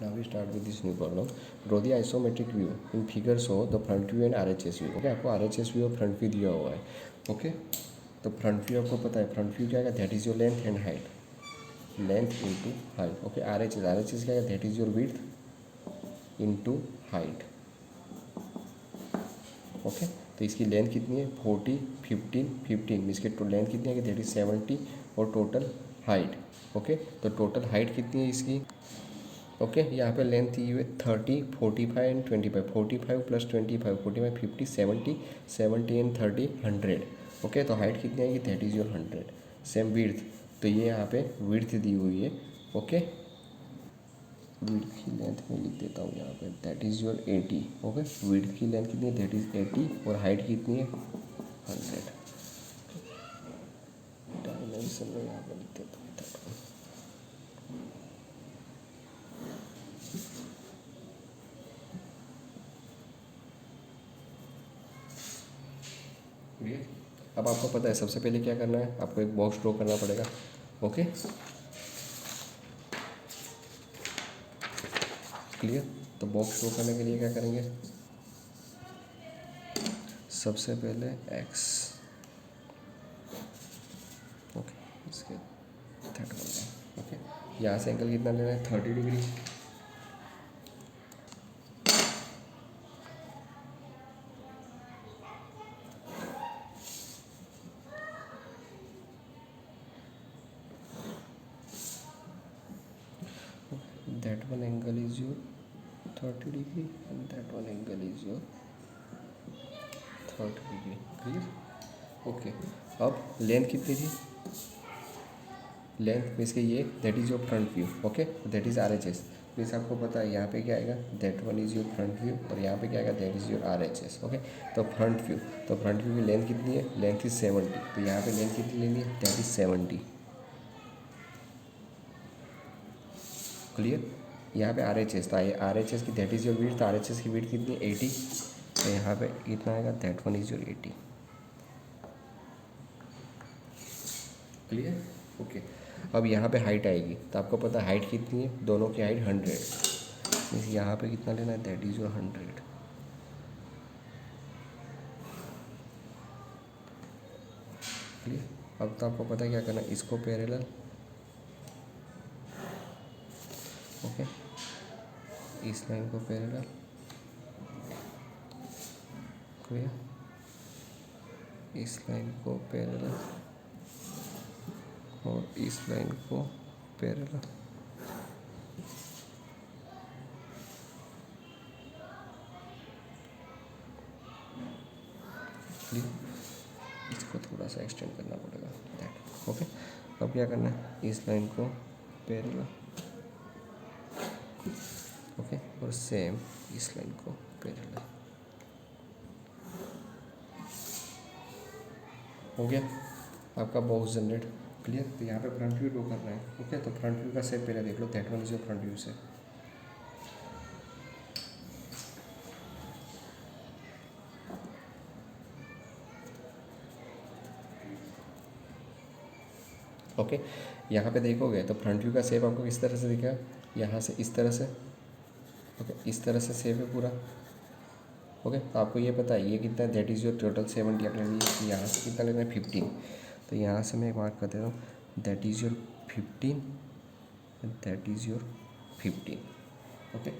Now we start with this new problem. Draw the isometric view. In figure show the front view and RHS view. Okay, आपको RHS view और front view दिया हुआ है. Okay, तो front view आपको पता है. Front view क्या है? That is your length and height. Length into height. Okay, RHS क्या है? That is your width into height. Okay, तो इसकी लेंथ कितनी है? 40, 15, 15. इसके लेंथ कितनी है? दैट इज 70 और टोटल हाइट. ओके, तो टोटल हाइट कितनी है इसकी? ओके, यहाँ पे लेंथ दी हुई है 30, 45 एंड 25. 45 plus 25, 45, 50, 70, 70 and 30, 100. ओके, तो हाइट कितनी आएगी? That is your 100. Same width, तो ये यहाँ पे विड्थ दी हुई है. ओके, विड्थ की लेंथ में लिख देता हूँ यहाँ पे. That is your 80. Okay, width की लेंथ कितनी है? दैट इज़ 80 और हाइट कितनी है? 100. डायमेंशन में यहाँ पे लिख देता हूँ. अब आपको पता है सबसे पहले क्या करना है. आपको एक बॉक्स ड्रॉ करना पड़ेगा. Okay, clear. तो बॉक्स ड्रॉ करने के लिए क्या करेंगे? सबसे पहले एक्स. ओके, इसके 30. ओके, यहाँ से एंगल कितना लेना है? 30 degree. That one angle is your 30 degree and that one angle is your 30 degree. Clear. Okay, अब लेंथ कितनी थी? लेंथ मीन्स के ये that is your front view. Okay, that is RHS. Means आपको पता है यहाँ पे क्या आएगा? That one is your front view और यहाँ पे क्या आएगा? That is your RHS. Okay, तो फ्रंट व्यू, तो फ्रंट व्यू की लेंथ कितनी है? Length is 70. तो यहाँ पे लेंथ कितनी लेनी है? That is 70. क्लियर. यहाँ पे RHS, तो RHS की दैट इज़ योर विड्थ. तो RHS की विड्थ कितनी है? 80. तो यहाँ पे कितना आएगा? That one is your 80. Clear. Okay, अब यहाँ पे हाइट आएगी. तो आपको पता है हाइट कितनी है? दोनों की हाइट 100. मीन्स यहाँ पे कितना लेना है? That is your 100. क्लियर. अब तो आपको पता है क्या करना है? इसको पैरेलल. ओके, इस लाइन को पैरेलल. क्लियर. इस लाइन को पैरेलल और इस लाइन को पैरेलल. क्लियर. इसको थोड़ा सा एक्सटेंड करना पड़ेगा. दैट. ओके, अब क्या करना है? इस लाइन को पैरेलल. ओके, और सेम इस लाइन को पैरेलल. हो गया आपका बॉक्स जनरेट. क्लियर. तो यहाँ पे फ्रंट व्यू ड्रॉ करना है. ओके, तो फ्रंट व्यू का सेप पहले देख लो. That one is your front view से. ओके, यहाँ पे देखोगे तो फ्रंट व्यू का शेप आपको किस तरह से दिखेगा? यहाँ से इस तरह से. ओके, इस तरह से शेप है पूरा. ओके, तो आपको ये पता है ये कितना है? That is your total 70. अपने लिए यहाँ से कितना लेना है? 15. तो यहाँ से मैं मार्क कर देता हूँ. That is your 15. That is your 15. Okay,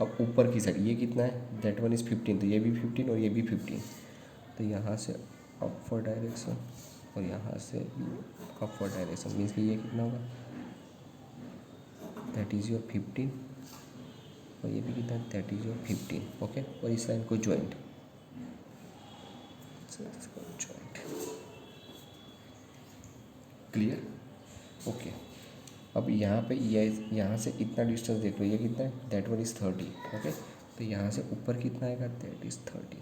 अब ऊपर की साइड ये कितना है? That one is 15. तो ये भी 15 और ये भी 15. तो यहाँ से अपवर्ड डायरेक्शन और यहाँ से अपवर्ड डायरेक्शन. मीन्स कि ये कितना होगा? दैट इज़ योर 15 और ये भी कितना है? That is your 15. ओके, और इस लाइन को ज्वाइंट. क्लियर. ओके, अब यहाँ पे ये यहाँ से इतना डिस्टेंस देख लो. ये कितना है? That one is 30. ओके, तो यहाँ से ऊपर कितना आएगा? That is 30.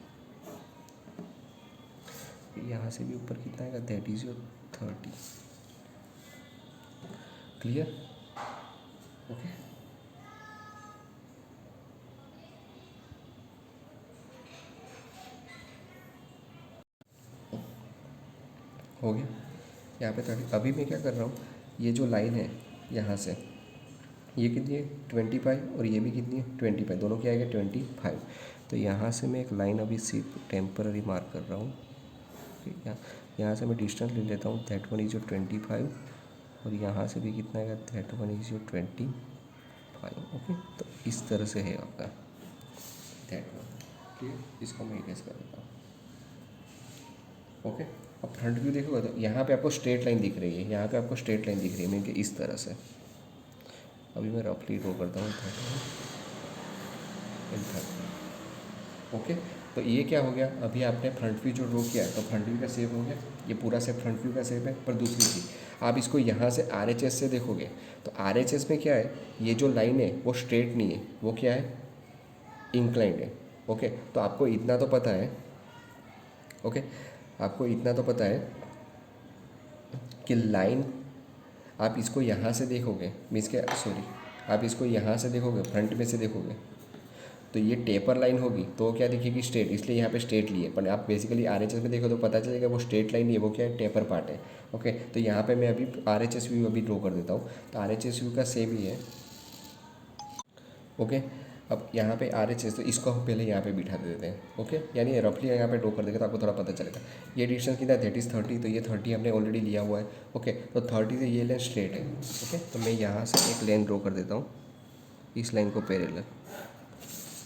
यहाँ से भी ऊपर कितना आएगा? That is your 30. Clear. Okay, हो गया. यहाँ पे 30. अभी मैं क्या कर रहा हूँ? ये जो लाइन है यहाँ से ये कितनी है 25 और ये भी कितनी है 25, दोनों क्या आएगा 25। तो यहाँ से मैं एक लाइन अभी सिर्फ टेम्पररी मार्क कर रहा हूँ। यहाँ से मैं डिस्टेंस ले लेता हूँ, दैट वन इज योर 25 और यहाँ से भी कितना आएगा that one is your 25। Okay, तो इस तरह से है आपका दैट वन। ठीक, इसको मैं इरेज कर देता हूँ। ओके, अब फ्रंट व्यू देखोगे तो यहाँ पे आपको स्ट्रेट लाइन दिख रही है, यहाँ पे आपको स्ट्रेट लाइन दिख रही है मीन कि इस तरह से। अभी मैं रफली ड्रॉ करता हूँ ओके, तो ये क्या हो गया, अभी आपने फ्रंट व्यू जो ड्रॉ किया तो फ्रंट व्यू का शेप हो गया, ये पूरा शेप फ्रंट व्यू का शेप है। पर दूसरी चीज़, आप इसको यहाँ से RHS से देखोगे तो RHS में क्या है, ये जो लाइन है वो स्ट्रेट नहीं है, वो क्या है इंक्लाइंड है। ओके, तो आपको इतना तो पता है, ओके आपको इतना तो पता है कि लाइन आप इसको यहाँ से देखोगे मीन्स के सॉरी आप इसको यहाँ से देखोगे, फ्रंट में से देखोगे तो ये टेपर लाइन होगी तो क्या दिखेगी स्ट्रेट, इसलिए यहाँ पे स्ट्रेट लिए। पर आप बेसिकली RHS में देखो तो पता चलेगा वो स्ट्रेट लाइन नहीं है, वो क्या है टेपर पार्ट है। ओके, तो यहाँ पे मैं अभी RHS व्यू अभी ड्रॉ कर देता हूँ। तो RHS व्यू का सेम ही है। ओके, अब यहाँ पे RHS तो इसको हम पहले यहाँ पे बिठा देते हैं। ओके, यानी रफली यहाँ पे ड्रॉ कर देंगे तो आपको थोड़ा पता चलेगा। ये डिस्टेंस कितना है दैट इज़ 30, तो ये 30 हमने ऑलरेडी लिया हुआ है। ओके, तो 30 से ये लाइन स्ट्रेट है। ओके, तो मैं यहाँ से एक लाइन ड्रॉ कर देता हूँ इस लाइन को पैरेलल,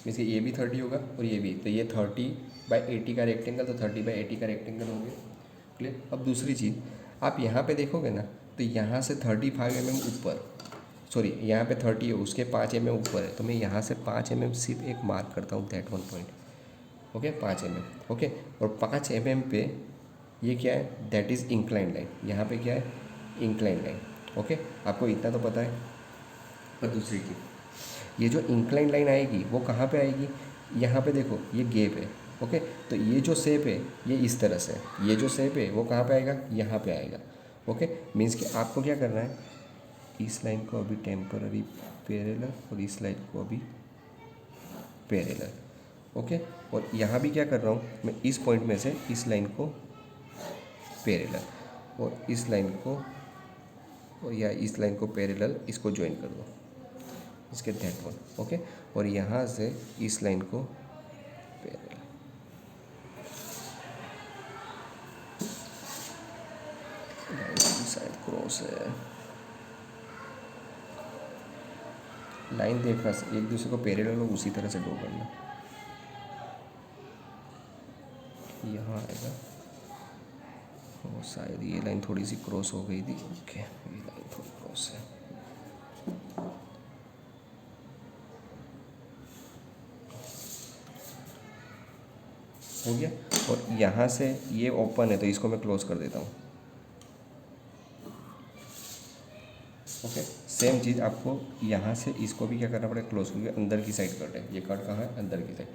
मीन्स ये भी 30 होगा और ये भी, तो ये 30/80 का रेक्टेंगल, तो 30/80 का रेक्टेंगल हो गया। क्लियर। अब दूसरी चीज़ आप यहाँ पे देखोगे ना तो यहाँ से 35 mm ऊपर, सॉरी यहाँ पे 30 है उसके 5 mm ऊपर है, तो मैं यहाँ से 5 mm सिर्फ एक मार्क करता हूँ that one point. Okay, 5 mm। Okay, और 5 mm पे ये क्या है दैट इज़ इंक्लाइन लाइन, यहाँ पे क्या है इंक्लाइन लाइन। ओके, आपको इतना तो पता है। और दूसरी चीज़, ये जो इंक्लाइन लाइन आएगी वो कहाँ पे आएगी, यहाँ पे देखो ये गैप है। ओके, तो ये जो शेप है ये इस तरह से, ये जो शेप है वो कहाँ पे आएगा, यहाँ पे आएगा। ओके, मीन्स कि आपको क्या करना है, इस लाइन को अभी टेम्पररी पैरेलल और इस लाइन को अभी पैरेलल। ओके, और यहाँ भी क्या कर रहा हूँ मैं, इस पॉइंट में से इस लाइन को पैरेलल और इस लाइन को, और या इस लाइन को पैरेलल, इसको ज्वाइन कर दो इसके दैट वन। ओके, और यहाँ से इस लाइन को पैरेलल, शायद क्रॉस है, लाइन देखना एक दूसरे को पैरेलल हो उसी तरह से ड्रॉ करना। यहाँ आएगा और शायद ये लाइन थोड़ी सी क्रॉस हो गई थी। ओके, ये लाइन थोड़ी क्रॉस है। हो गया, और यहाँ से ये ओपन है तो इसको मैं क्लोज कर देता हूँ। ओके, सेम चीज़ आपको यहाँ से इसको भी क्या करना पड़ेगा क्लोज, क्योंकि अंदर की साइड कट है, ये कट कहाँ है अंदर की साइड।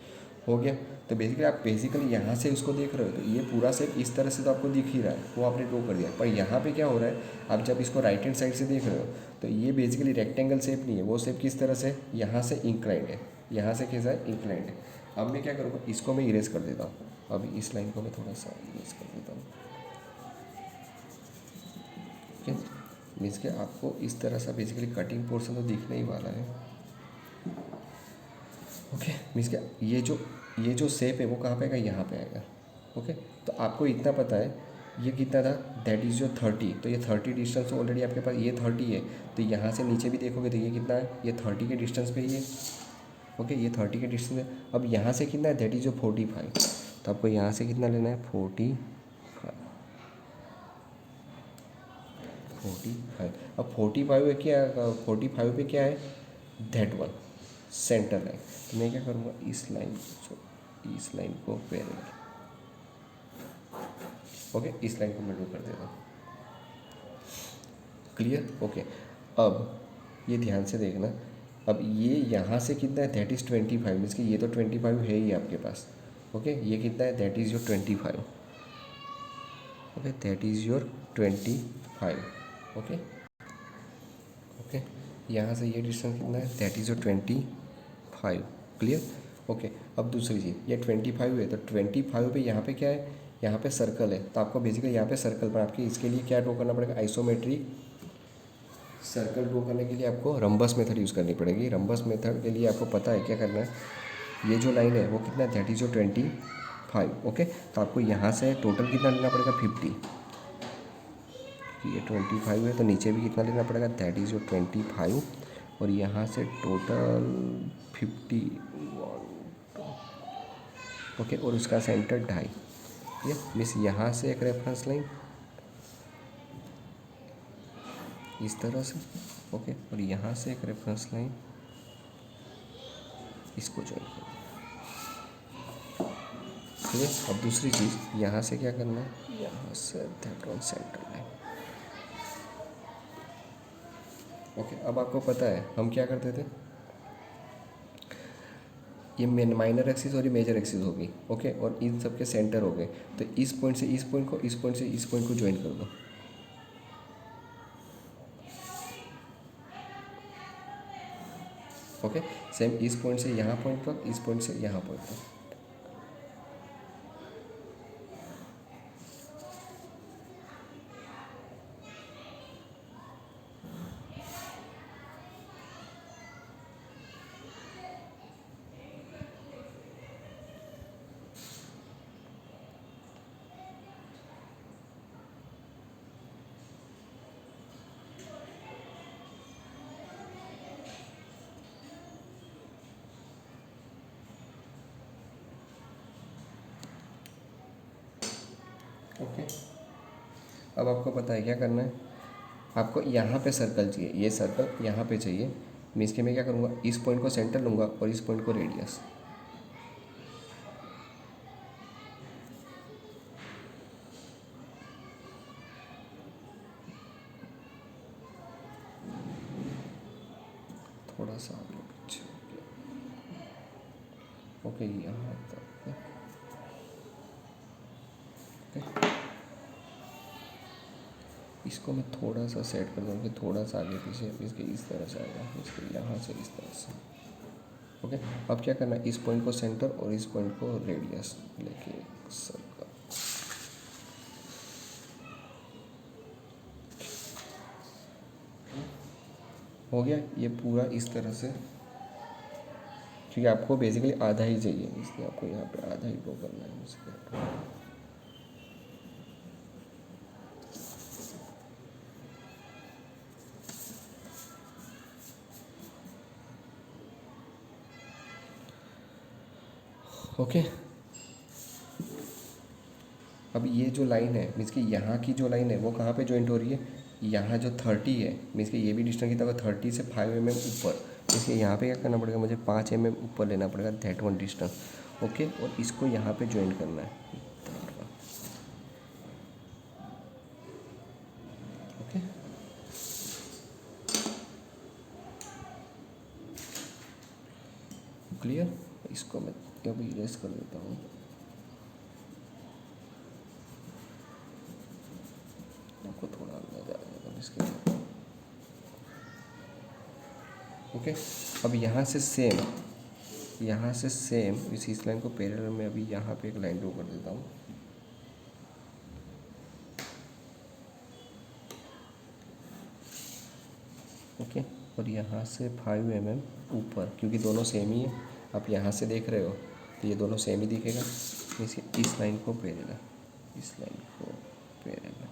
हो गया, तो बेसिकली यहाँ से इसको देख रहे हो तो ये पूरा सेप इस तरह से तो आपको दिख ही रहा है, वो आपने ड्रॉ कर दिया। पर यहाँ पे क्या हो रहा है, आप जब इसको राइट हैंड साइड से देख रहे हो तो ये बेसिकली रेक्टेंगल शेप नहीं है, वो शेप किस तरह से, यहाँ से इंक्लाइंड है, यहाँ से कैसा है इंक्लाइंड है। अब मैं क्या करूँगा, इसको मैं इरेज कर देता हूँ। अभी इस लाइन को मैं थोड़ा सा इरेज कर देता हूँ। ठीक है, मीन्स के आपको इस तरह से बेसिकली कटिंग पोर्शन तो दिखने ही वाला है। ओके, मीन्स के ये जो शेप है वो कहाँ पे आएगा, यहाँ पे आएगा। ओके, तो आपको इतना पता है ये कितना था, दैट इज़ जो 30, तो ये 30 डिस्टेंस ऑलरेडी आपके पास, ये 30 है, तो यहाँ से नीचे भी देखोगे तो ये कितना है, ये 30 के डिस्टेंस पे ही है। ओके, ये 30 के डिस्टेंस है। अब यहाँ से कितना है, दैट इज़ जो 45, तो आपको यहाँ से कितना लेना है 45। अब 45 है क्या, 45 पे क्या है दैट वन सेंटर लाइन, तो मैं क्या करूँगा इस लाइन को पैरेलल। ओके, इस लाइन को मैं ड्रॉ कर देता हूँ। क्लियर। ओके, अब ये ध्यान से देखना, अब ये यहाँ से कितना है दैट इज़ 25, मीन्स कि ये तो 25 है ही आपके पास। ओके, ये कितना है that is your 25। Okay, that is your 25। Okay, okay, यहाँ से ये डिस्टेंस कितना है that is your 25। Clear. Okay, अब दूसरी चीज़, ये 25 है तो 25 पे यहाँ पे क्या है, यहाँ पे सर्कल है, तो आपको बेसिकली यहाँ पे सर्कल पर आपके इसके लिए क्या ड्रॉ करना पड़ेगा, आइसोमेट्रिक सर्कल ड्रॉ करने के लिए आपको रंबस मेथड यूज़ करनी पड़ेगी। रंबस मेथड के लिए आपको पता है क्या करना है, ये जो लाइन है वो कितना, दैट इज़ जो 25। ओके, तो आपको यहाँ से टोटल कितना लेना पड़ेगा, 50। ये 25 है तो नीचे भी कितना लेना पड़ेगा, दैट इज़ जो 25, और यहाँ से टोटल 51। ओके, और उसका सेंटर 2.5। ये मिस यहाँ से एक रेफरेंस लाइन इस तरह से, ओके, और यहाँ से एक रेफरेंस लाइन इसको ज्वाइन करो। ठीक है, अब दूसरी चीज़ यहाँ से क्या करना है, यहाँ say that one centre line. Okay, अब आपको पता है हम क्या करते थे, ये माइनर एक्सिस और ये मेजर एक्सिस होगी। ओके, और इन सब के सेंटर हो गए, तो इस पॉइंट से इस पॉइंट को, इस पॉइंट से इस पॉइंट को ज्वाइन कर दो। ओके, सेम इस पॉइंट से यहाँ पॉइंट पर, इस पॉइंट से यहाँ पॉइंट पर। ओके, अब आपको पता है क्या करना है, आपको यहाँ पे सर्कल चाहिए, ये सर्कल यहाँ पे चाहिए। मैं इसके में क्या करूँगा, इस पॉइंट को सेंटर लूँगा और इस पॉइंट को रेडियस। थोड़ा सा आगे पीछे, ओके, यहाँ तक। इसको मैं थोड़ा सा सेट कर दूँगी, थोड़ा सा आगे पीछे, इसके इस तरह से आएगा, इसके यहाँ से इस तरह से। ओके, अब क्या करना है, इस पॉइंट को सेंटर और इस पॉइंट को रेडियस लेके सर्कल। हो गया ये पूरा इस तरह से, क्योंकि आपको बेसिकली आधा ही चाहिए, इसलिए आपको यहाँ पे आधा ही ड्रॉ करना है इसके। ओके, अब ये जो लाइन है, मीन्स कि यहाँ की जो लाइन है वो कहाँ पे जॉइंट हो रही है, यहाँ जो 30 है, मीन्स कि ये भी डिस्टेंस कितना होगा, 30 से 5 mm ऊपर। इसलिए यहाँ पे क्या करना पड़ेगा, मुझे 5 mm ऊपर लेना पड़ेगा, दैट वन डिस्टेंस। ओके, और इसको यहाँ पे ज्वाइन करना है। Okay, clear. इसको मैं अभी इरेज कर देता हूँ। आपको थोड़ा अंदाजा आ जाएगा इसके। ओके, अब यहाँ से सेम इस लाइन को पैरेलल में अभी यहाँ पे एक लाइन ड्रॉ कर देता हूँ। ओके, और यहाँ से 5 mm ऊपर, क्योंकि दोनों सेम ही है, आप यहाँ से देख रहे हो तो ये दोनों सेम ही दिखेगा। इस लाइन को पैरेलल, इस लाइन को पैरेलल।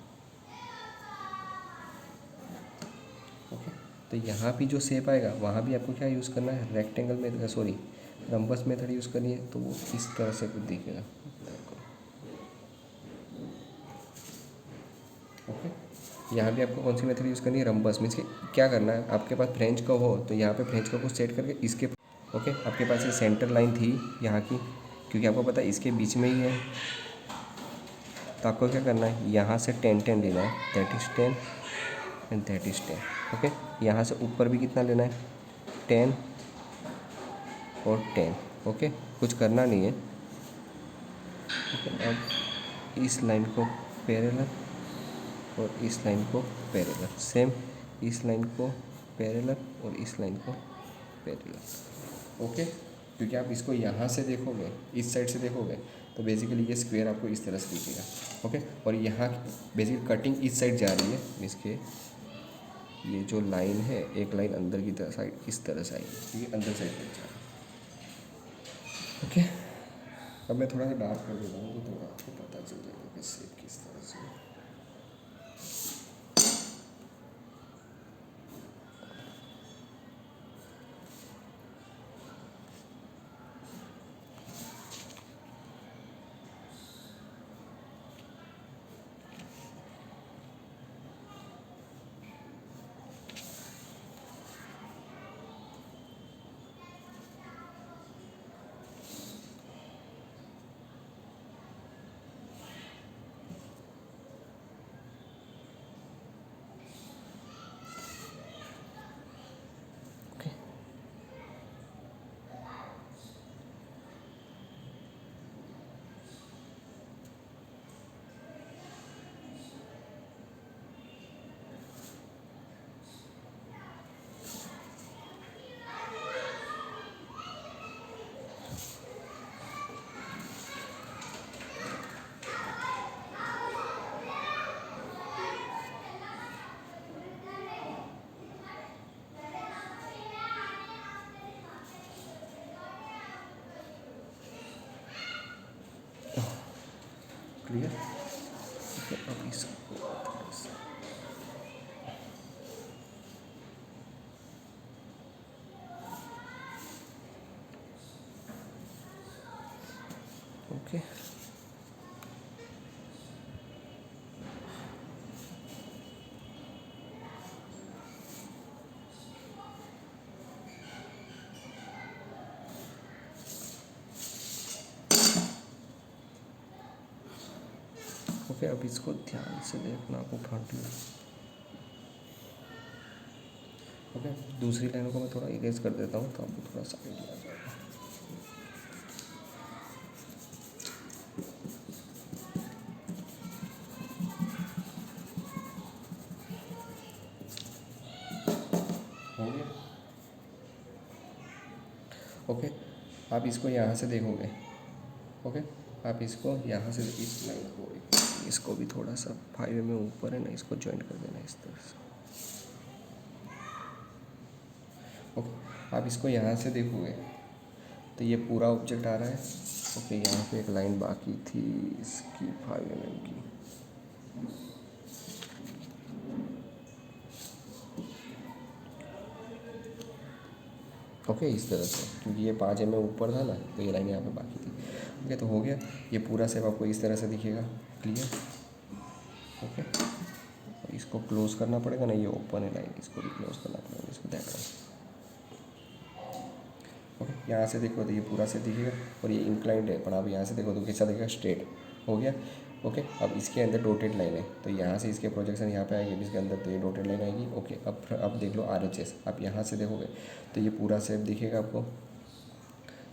ओके, तो यहाँ भी जो शेप आएगा वहाँ भी आपको क्या यूज़ करना है, रेक्टेंगल में, सॉरी रंबस मेथड यूज़ करनी है, तो वो इस तरह से कुछ दिखेगा। ओके, यहाँ भी आपको कौन सी मेथड यूज़ करनी है, रंबस। मीन्स कि क्या करना है, आपके पास फ्रेंच का हो तो यहाँ पे फ्रेंच का को सेट करके इसके, ओके, आपके पास ये सेंटर लाइन थी यहाँ की, क्योंकि आपको पता है इसके बीच में ही है, तो आपको क्या करना है, यहाँ से 10 लेना है, that is 10 and that is 10। Okay, यहाँ से ऊपर भी कितना लेना है, 10 और 10। ओके, कुछ करना नहीं है। ओके, अब इस लाइन को पैरेलल और इस लाइन को पैरेलल, सेम इस लाइन को पैरेलल और इस लाइन को पैरेलल। ओके, क्योंकि आप इसको यहाँ से देखोगे, इस साइड से देखोगे, तो बेसिकली ये स्क्वायर आपको इस तरह से दिखेगा। ओके, और यहाँ बेसिकली कटिंग इस साइड जा रही है इसके, ये जो लाइन है एक लाइन अंदर की तरफ साइड इस तरह से आएगी, ये अंदर साइड तक जाएगी। ओके, अब मैं थोड़ा सा डार्क कर देता हूँ तो थोड़ा आपको पता चल जाएगा कि शेप किस तरह से है। Okay, clear. ओके, अब इसको थोड़ा सा ओके, ओके। अब इसको ध्यान से देखना आपको फ्रंट में। ओके, दूसरी लाइनों को मैं थोड़ा इरेज कर देता हूँ तो आपको थोड़ा सा आइडिया आ जाएगा। हो गया। ओके, आप इसको यहाँ से देखोगे। ओके, आप इसको यहाँ से इस लाइन को इसको भी थोड़ा सा 5 में ऊपर है ना, इसको ज्वाइंट कर देना इस तरह से। ओके, आप इसको यहाँ से देखोगे तो ये पूरा ऑब्जेक्ट आ रहा है। ओके, यहाँ पे एक लाइन बाकी थी इसकी 5 की। ओके, इस तरह से, क्योंकि ये 5 ऊपर था ना तो ये लाइन यहाँ पे बाकी थी। ओके, तो हो गया। ये पूरा सेप आपको इस तरह से दिखेगा। क्लियर। ओके, और इसको क्लोज करना पड़ेगा ना, ये ओपन है लाइन, इसको भी क्लोज करना पड़ेगा, इसको देखना। ओके, यहाँ से देखो तो ये पूरा से दिखेगा और ये इंक्लाइंड है, पर आप यहाँ से देखो तो कैसा दिखेगा, स्ट्रेट। हो गया। ओके, अब इसके अंदर डॉटेड लाइन है तो यहाँ से इसके प्रोजेक्शन यहाँ पे आएंगे, इसके अंदर तो ये डॉटेड लाइन आएगी। ओके, अब देख लो RHS। आप यहाँ से देखोगे तो ये पूरा शेप दिखेगा आपको।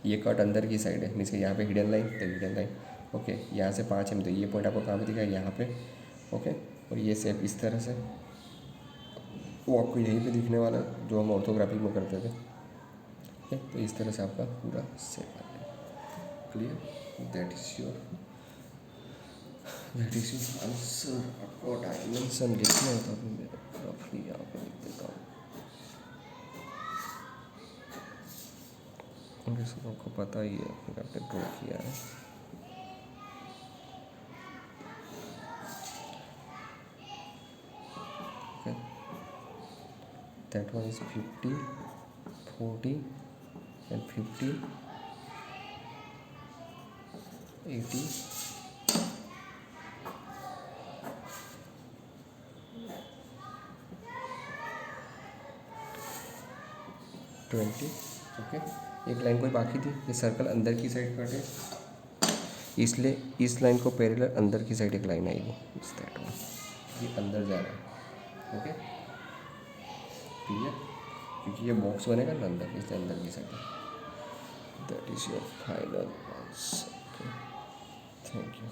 ये कट अंदर की साइड है, मीन्स कि यहाँ पे हिडन लाइन तो हिडन लाइन। ओके, यहाँ से 5 तो ये पॉइंट आपको कहाँ पे दिखा है, यहाँ पे। ओके, और ये शेप इस तरह से वो आपको यहीं पे दिखने वाला है जो हम ऑर्थोग्राफी में करते थे। ओके, तो इस तरह से आपका पूरा शेप आ गया। Clear. That is your answer. आपको डायमेंशन लिखना है तो अभी मैं रफली यहाँ पे लिख देता हूँ। ओके, सब आपको पता ही है, आपने ड्रॉ किया है। Okay, that one is 50, 40 and 50, 80, 20। Okay, एक लाइन कोई बाकी थी, ये सर्कल अंदर की साइड कटे, इसलिए इस लाइन को पैरेलल अंदर की साइड एक लाइन आएगी, इस दैट वन। ये अंदर जा रहा है। Okay, clear. क्योंकि ये बॉक्स बनेगा ना अंदर, इसलिए अंदर की side. That is your final answer. Thank you.